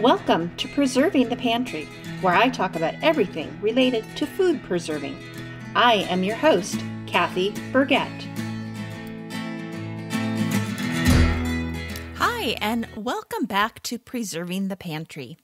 Welcome to Preserving the Pantry, where I talk about everything related to food preserving. I am your host, Kathy Burgett. Hi, and welcome back to Preserving the Pantry.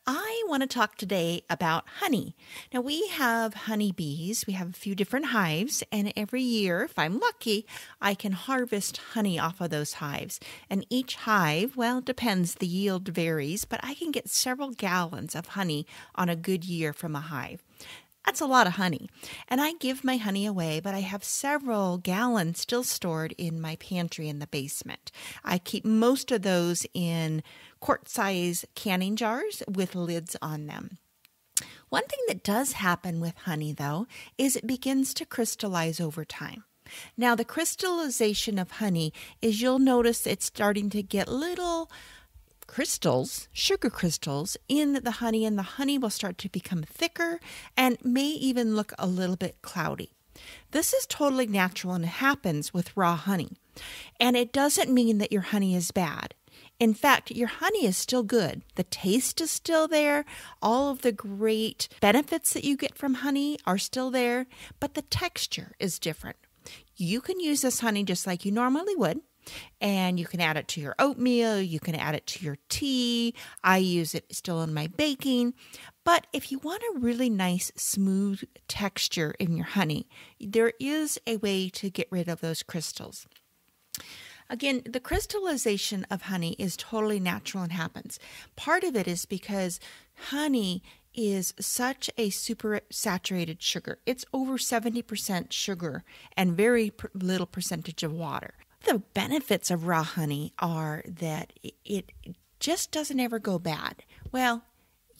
I want to talk today about honey. Now, we have honeybees. We have a few different hives, and every year, if I'm lucky, I can harvest honey off of those hives. And each hive, well, it depends, the yield varies, but I can get several gallons of honey on a good year from a hive. That's a lot of honey. And I give my honey away, but I have several gallons still stored in my pantry in the basement. I keep most of those in quart-size canning jars with lids on them. One thing that does happen with honey, though, is it begins to crystallize over time. Now, the crystallization of honey is you'll notice it's starting to get little crystals, sugar crystals, in the honey, and the honey will start to become thicker and may even look a little bit cloudy. This is totally natural and it happens with raw honey. And it doesn't mean that your honey is bad. In fact, your honey is still good. The taste is still there. All of the great benefits that you get from honey are still there, but the texture is different. You can use this honey just like you normally would. And you can add it to your oatmeal, you can add it to your tea. I use it still in my baking. But if you want a really nice, smooth texture in your honey, there is a way to get rid of those crystals. Again, the crystallization of honey is totally natural and happens. Part of it is because honey is such a super saturated sugar. It's over 70% sugar and very little percentage of water. The benefits of raw honey are that it just doesn't ever go bad. Well,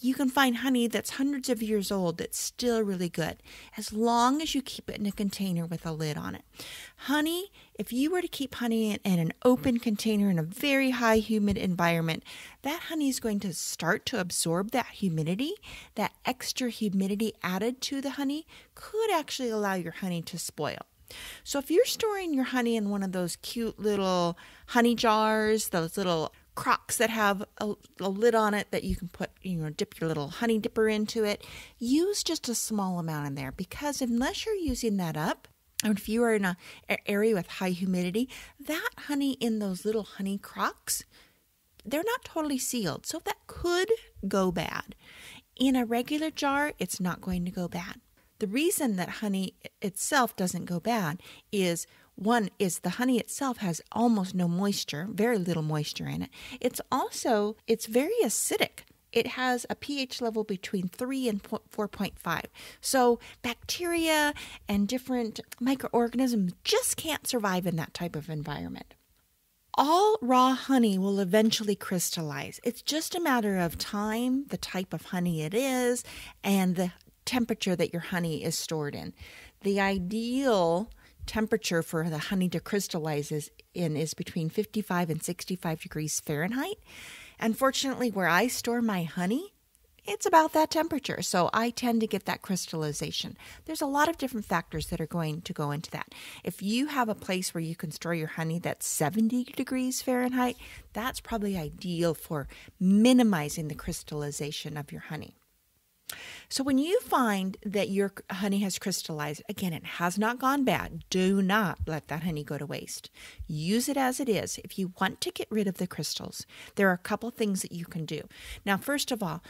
you can find honey that's hundreds of years old that's still really good, as long as you keep it in a container with a lid on it. Honey, if you were to keep honey in an open container in a very high humid environment, that honey is going to start to absorb that humidity. That extra humidity added to the honey could actually allow your honey to spoil. So if you're storing your honey in one of those cute little honey jars, those little crocks that have a lid on it that you can put, dip your little honey dipper into it, use just a small amount in there, because unless you're using that up, and if you are in an area with high humidity, that honey in those little honey crocks, they're not totally sealed. So that could go bad. In a regular jar, it's not going to go bad. The reason that honey itself doesn't go bad is, one, is the honey itself has almost no moisture, very little moisture in it. It's very acidic. It has a pH level between 3 and 4.5. So bacteria and different microorganisms just can't survive in that type of environment. All raw honey will eventually crystallize. It's just a matter of time, the type of honey it is, and the temperature that your honey is stored in. The ideal temperature for the honey to crystallize is between 55 and 65 degrees Fahrenheit. Unfortunately, where I store my honey, it's about that temperature. So I tend to get that crystallization. There's a lot of different factors that are going to go into that. If you have a place where you can store your honey that's 70 degrees Fahrenheit, that's probably ideal for minimizing the crystallization of your honey. So when you find that your honey has crystallized, again, it has not gone bad. Do not let that honey go to waste. Use it as it is. If you want to get rid of the crystals, there are a couple things that you can do. Now, first of all,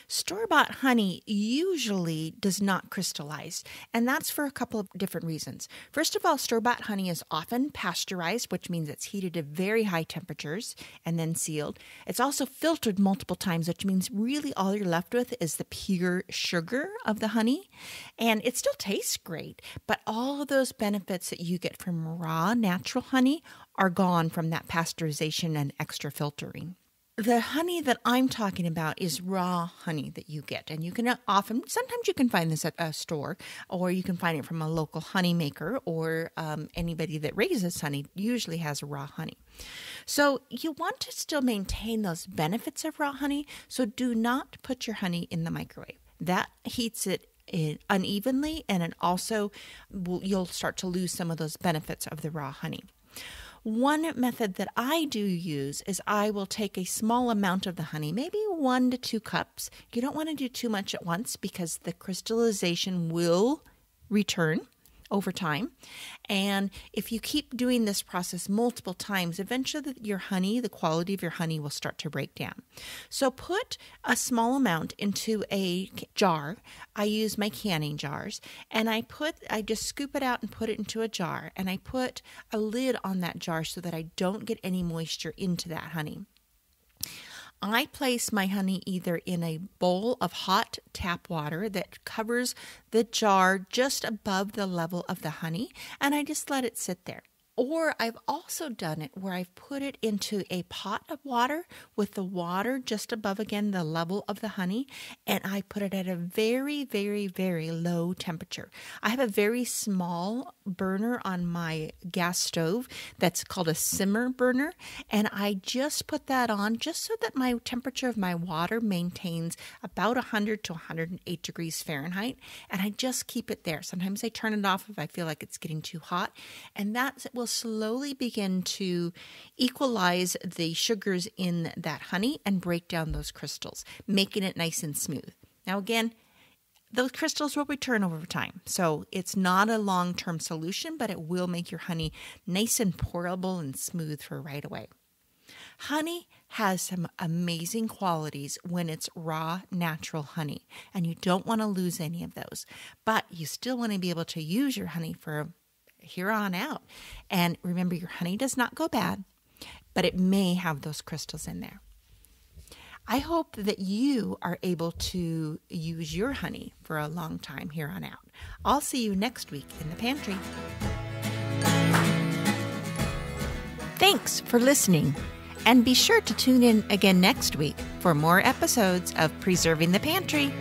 store-bought honey usually does not crystallize, and that's for a couple of different reasons. First of all, store-bought honey is often pasteurized, which means it's heated to very high temperatures and then sealed. It's also filtered multiple times, which means really all you're left with is the pure sugar of the honey, and it still tastes great, but all of those benefits that you get from raw, natural honey are gone from that pasteurization and extra filtering. The honey that I'm talking about is raw honey that you get, and you can sometimes you can find this at a store, or you can find it from a local honey maker, or anybody that raises honey usually has raw honey. So you want to still maintain those benefits of raw honey, so do not put your honey in the microwave. That heats it unevenly, and it also you'll start to lose some of those benefits of the raw honey. One method that I do use is I will take a small amount of the honey, maybe 1 to 2 cups. You don't want to do too much at once because the crystallization will return over time. And if you keep doing this process multiple times, eventually your honey, the quality of your honey will start to break down. So put a small amount into a jar. I use my canning jars, and I just scoop it out and put it into a jar, and I put a lid on that jar so that I don't get any moisture into that honey. I place my honey either in a bowl of hot tap water that covers the jar just above the level of the honey, and I just let it sit there. Or I've also done it where I've put it into a pot of water with the water just above, again, the level of the honey, and I put it at a very, very, very low temperature. I have a very small burner on my gas stove that's called a simmer burner, and I just put that on just so that my temperature of my water maintains about 100 to 108 degrees Fahrenheit, and I just keep it there. Sometimes I turn it off if I feel like it's getting too hot, and that will slowly begin to equalize the sugars in that honey and break down those crystals, making it nice and smooth. Now again, those crystals will return over time, so it's not a long-term solution, but it will make your honey nice and pourable and smooth for right away. Honey has some amazing qualities when it's raw, natural honey, and you don't want to lose any of those, but you still want to be able to use your honey for here on out. And remember, your honey does not go bad, but it may have those crystals in there. I hope that you are able to use your honey for a long time here on out. I'll see you next week in the pantry. Thanks for listening, and be sure to tune in again next week for more episodes of Preserving the Pantry.